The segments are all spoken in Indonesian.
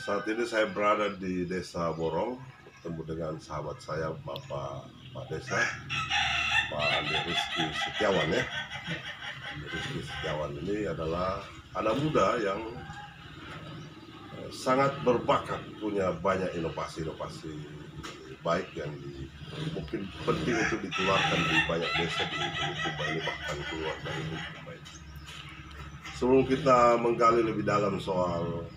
Saat ini saya berada di Desa Borong, bertemu dengan sahabat saya, Pak Desa, Pak Andi Rizky Setiawan ya. Andi Rizky Setiawan ini adalah anak muda yang sangat berbakat, punya banyak inovasi-inovasi baik yang mungkin penting untuk dikeluarkan di banyak desa di Bulukumba ini, bahkan keluar dari Bulukumba ini. Sebelum kita menggali lebih dalam soal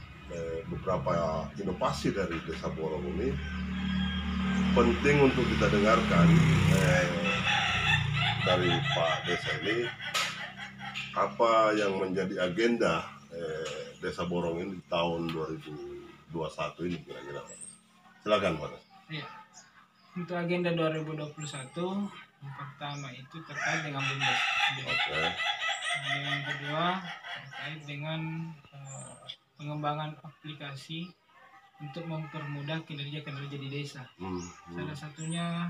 beberapa inovasi dari Desa Borong ini, penting untuk kita dengarkan dari Pak Desa ini apa yang menjadi agenda Desa Borong ini di tahun 2021 ini kira-kira. Silakan Pak. Iya. Untuk agenda 2021 yang pertama itu terkait dengan BUMDes. Oke. Yang kedua terkait dengan pengembangan aplikasi untuk mempermudah kinerja di desa. Salah satunya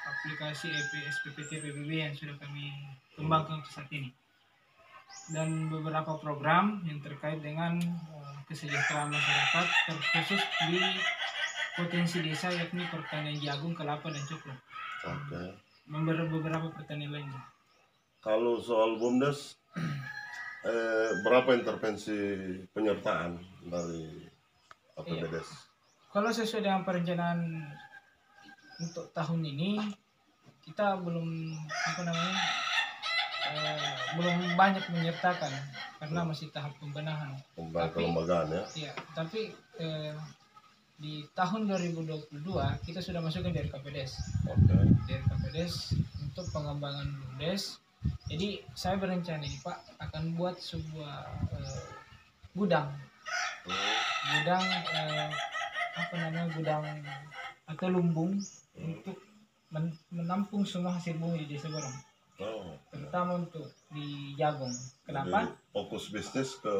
aplikasi SPPT PBB yang sudah kami kembangkan untuk saat ini. Dan beberapa program yang terkait dengan kesejahteraan masyarakat terkhusus di potensi desa, yakni pertanian jagung, kelapa, dan coklat. Oke. Beberapa pertanian lainnya. Kalau soal BUMDes, berapa intervensi penyertaan dari APBDes? Iya. Kalau sesuai dengan perencanaan untuk tahun ini, kita belum belum banyak menyertakan karena masih tahap pembenahan. Kelembagaan ya. Iya, tapi di tahun 2022 kita sudah masukkan dari KPDes. Oke. Dari KPDes untuk pengembangan BUMDes. Jadi saya berencana ini Pak akan buat sebuah gudang atau lumbung untuk menampung semua hasil bumi di Desa Borong. Terutama untuk di jagung. Kenapa? Jadi, fokus bisnis ke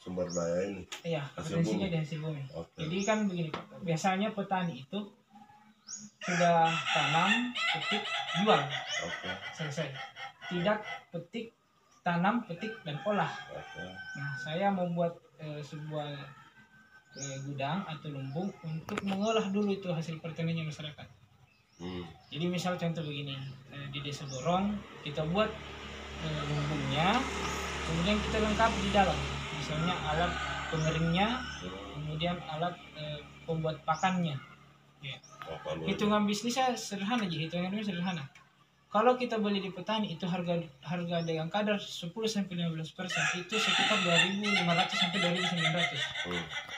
sumber daya ini. Iya, potensinya di hasil bumi. Okay. Jadi kan begini Pak, biasanya petani itu sudah tanam, petik, jual. Okay. Selesai. Tidak petik, tanam, petik, dan olah. Okay. Nah, saya membuat sebuah gudang atau lumbung untuk mengolah dulu itu hasil pertanian masyarakat. Jadi misal contoh begini, di Desa Borong kita buat lumbungnya, kemudian kita lengkapi di dalam, misalnya alat pengeringnya, kemudian alat pembuat pakannya. Ya. Hitungan bisnisnya sederhana aja, hitungannya sederhana. Kalau kita beli di petani itu harga dengan kadar 10-15% itu sekitar 2.500 sampai 2.900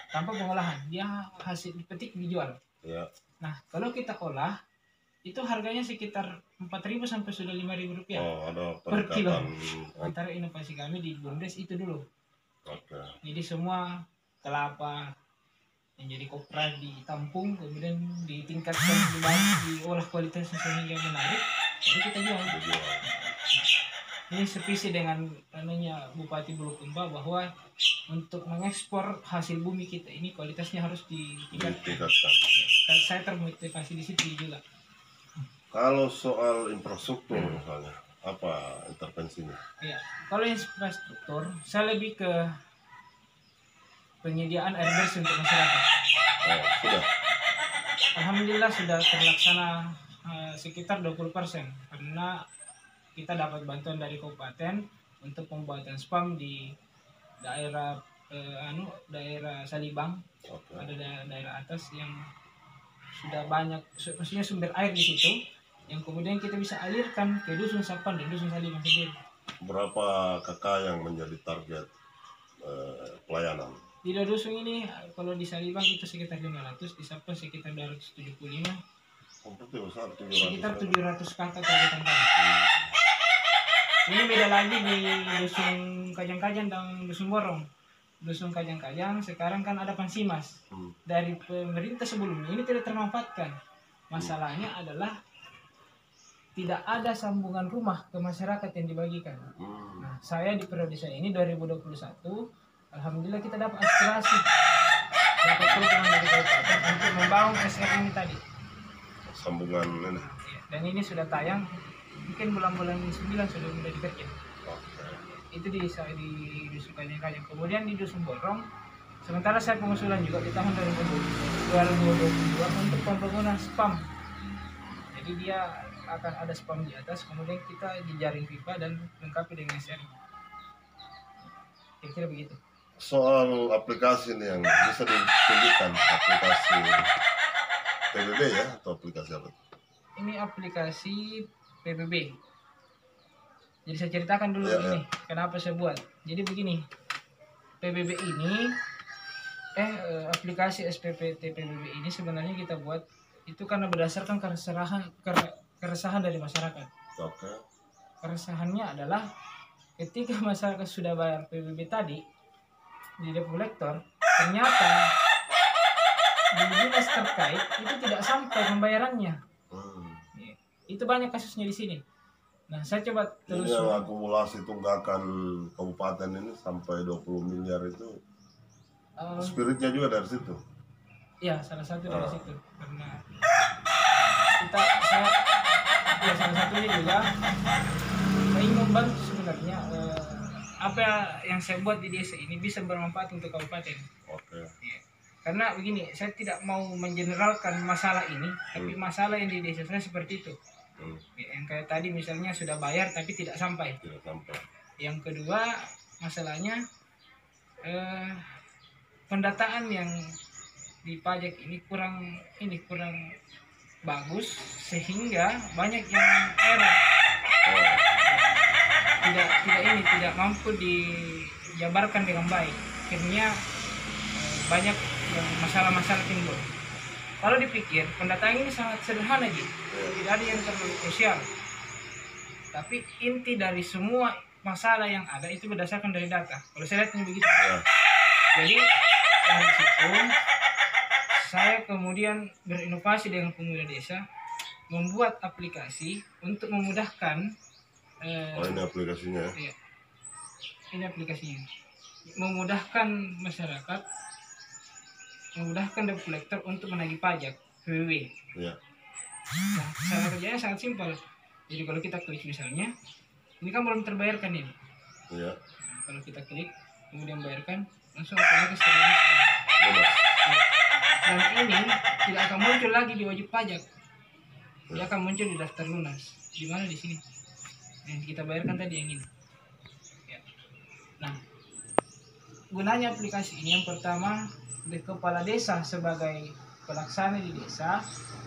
tanpa pengolahan. Dia hasil dipetik dijual. Ya. Nah kalau kita olah itu harganya sekitar 4.000 sampai sudah 5.000 rupiah per kilo. Antara inovasi kami di BUMDes itu dulu. Okay. Jadi semua kelapa yang jadi kopra ditampung, kemudian ditingkatkan, diolah kualitasnya sehingga menarik, jadi kita jual. Ini sevisi dengan Bupati Bulukumba bahwa untuk mengekspor hasil bumi kita ini kualitasnya harus ditingkatkan. Saya termotivasi di situ juga. Kalau soal infrastruktur misalnya, apa intervensinya? Iya, kalau infrastruktur, saya lebih ke penyediaan air bersih untuk masyarakat. Sudah. Alhamdulillah sudah terlaksana sekitar 20%, karena kita dapat bantuan dari kabupaten untuk pembuatan spam di daerah daerah Salibang. Okay. Ada daerah atas yang sudah banyak, maksudnya sumber air di situ, yang kemudian kita bisa alirkan ke dusun Sapan dan dusun Salibang sendiri. Berapa kakak yang menjadi target pelayanan? Di dua dusun ini, kalau di Salibang itu sekitar 500, di Sapan sekitar 275. Besar, sekitar 700 kakak targetan kami. Ini beda lagi di dusun Kajang-Kajang dan dusun Borong. Dusun Kajang-Kajang sekarang kan ada Pansimas dari pemerintah sebelumnya, ini tidak termanfaatkan. Masalahnya adalah tidak ada sambungan rumah ke masyarakat yang dibagikan. Nah, saya di periode saya ini 2021, alhamdulillah kita dapat aspirasi, dapat program dari kabupaten untuk membangun SR ini tadi. Sambungan ini. Dan ini sudah tayang, mungkin bulan-bulan 9 sudah mulai dikerja. Itu di dusun Kajang-Kajang. Kemudian di dusun Borong Sementara saya pengusulan juga di tahun 2022 untuk pengguna spam. Jadi dia akan ada spam di atas, kemudian kita jejaring pipa dan lengkapi dengan SR. Kira-kira begitu. Soal aplikasi nih yang bisa ditunjukkan, aplikasi PBB ya atau aplikasi apa? Ini aplikasi PBB. Jadi saya ceritakan dulu Ya, ini kenapa saya buat. Jadi begini, PBB ini aplikasi SPPT PBB ini sebenarnya kita buat itu karena berdasarkan keresahan dari masyarakat. Oke. Keresahannya adalah ketika masyarakat sudah bayar PBB tadi di debt collector, ternyata di dinas terkait itu tidak sampai pembayarannya. Itu banyak kasusnya di sini. Nah, saya coba Jadi terus yang akumulasi tunggakan kabupaten ini sampai 20 miliar itu spiritnya juga dari situ. ya salah satu dari situ karena salah satunya juga saya ingin membantu sebenarnya apa yang saya buat di desa ini bisa bermanfaat untuk kabupaten. Oke. Ya. Karena begini, saya tidak mau mengeneralkan masalah ini, tapi masalah yang di desa saya seperti itu. Ya, yang kayak tadi misalnya sudah bayar tapi tidak sampai. Tidak sampai. Yang kedua masalahnya pendataan yang di pajak ini kurang bagus sehingga banyak yang error. Tidak mampu dijabarkan dengan baik. Akhirnya banyak yang masalah-masalah timbul. Kalau dipikir pendataan ini sangat sederhana aja, tidak ada yang terlalu krusial. Tapi inti dari semua masalah yang ada itu berdasarkan dari data. Kalau saya lihat ini begitu. Jadi dari situ saya kemudian berinovasi dengan pemuda desa membuat aplikasi untuk memudahkan. Ini aplikasinya. Iya, ini aplikasinya memudahkan masyarakat, memudahkan debt collector untuk menagih pajak PBB. Iya. Nah, cara kerjanya sangat simpel. Jadi kalau kita klik misalnya, ini kan belum terbayarkan ini. Iya. Nah, kalau kita klik kemudian bayarkan, langsung otomatis terlunaskan. Bebas. Dan ini tidak akan muncul lagi di wajib pajak. Dia akan muncul di daftar lunas. Di mana di sini? Yang kita bayarkan tadi yang ini. Ya. Nah, gunanya aplikasi ini yang pertama, di kepala desa sebagai pelaksana di desa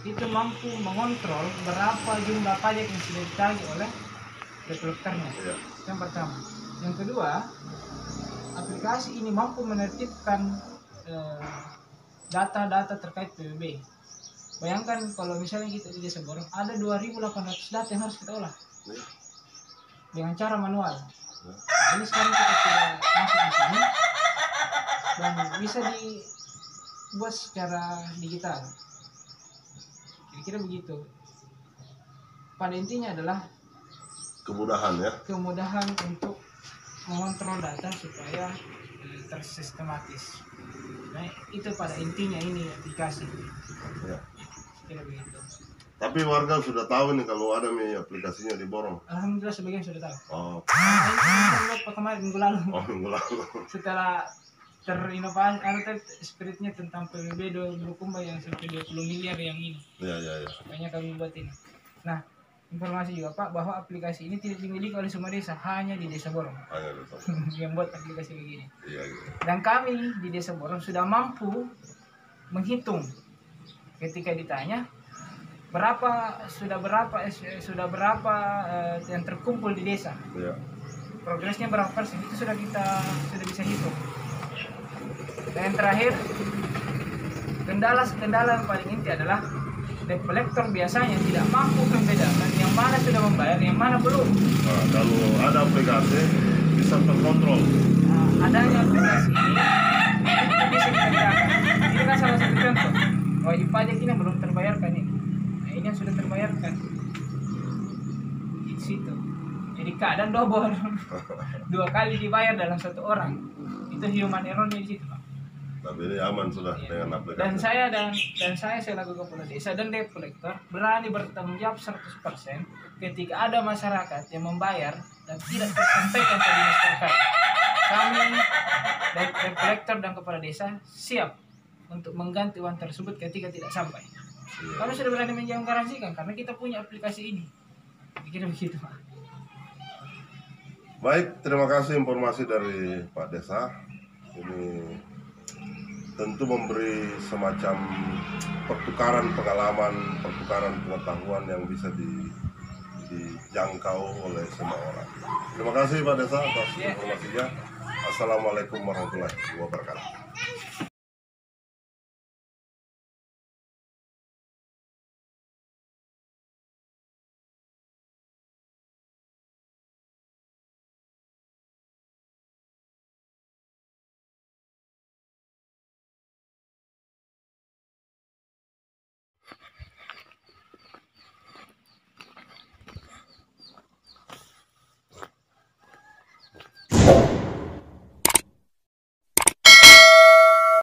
itu mampu mengontrol berapa jumlah pajak yang sudah ditagih oleh debt collector-nya. Iya. Yang pertama. Yang kedua, aplikasi ini mampu menertibkan data-data terkait PBB. Bayangkan kalau misalnya kita di desa Borong ada 2.800 data yang harus kita olah dengan cara manual. Nah, ini sekarang kita sudah masuk di sini dan bisa dibuat secara digital. Kira-kira begitu. Pada intinya adalah Kemudahan ya. kemudahan untuk mengontrol data supaya tersistematis. Nah, itu pada intinya ini aplikasi. Ya. Kira begitu. Tapi warga sudah tahu nih kalau ada nih aplikasinya di Borong. Alhamdulillah sebagian sudah tahu. Oh, Ini buat kemarin minggu lalu. minggu lalu. Setelah terinovasi, spiritnya tentang PBB 20 kumba yang sampai 20 miliar yang ini. Iya. Makanya kami buat ini. Nah, informasi juga Pak bahwa aplikasi ini tidak dimiliki oleh semua desa, hanya di Desa Borong. Hanya di sana. Yang buat aplikasi begini. Iya. Dan kami di Desa Borong sudah mampu menghitung ketika ditanya sudah berapa yang terkumpul di desa. Iya. Progresnya berapa persen itu sudah bisa hitung. Dan yang terakhir, kendala yang paling inti adalah debt collector biasanya tidak mampu membedakan yang mana sudah membayar, yang mana belum. Nah, kalau ada aplikasi bisa terkontrol. Nah, adanya aplikasi ini itu bisa dikerjakan. Ini kan salah satu contoh. Wajib pajak ini belum terbayarkan ini. Nah, ini yang sudah terbayarkan. Di situ. Jadi keadaan double. 2 kali dibayar dalam 1 orang. Itu human error-nya di situ, Pak. Tapi ini aman sudah dengan aplikasi. Dan saya selaku kepala desa dan debt collector berani bertanggung jawab 100% ketika ada masyarakat yang membayar dan tidak tersampaikan ke dinas terkait. kami baik debt collector dan kepala desa siap untuk mengganti uang tersebut ketika tidak sampai. Kami sudah berani menggaransikan karena kita punya aplikasi ini. Kira begitu, Pak. Baik, terima kasih informasi dari Pak Desa. Ini tentu memberi semacam pertukaran pengalaman, pertukaran pengetahuan yang bisa dijangkau oleh semua orang. Terima kasih Pak Desa atas informasinya. Assalamualaikum warahmatullahi wabarakatuh.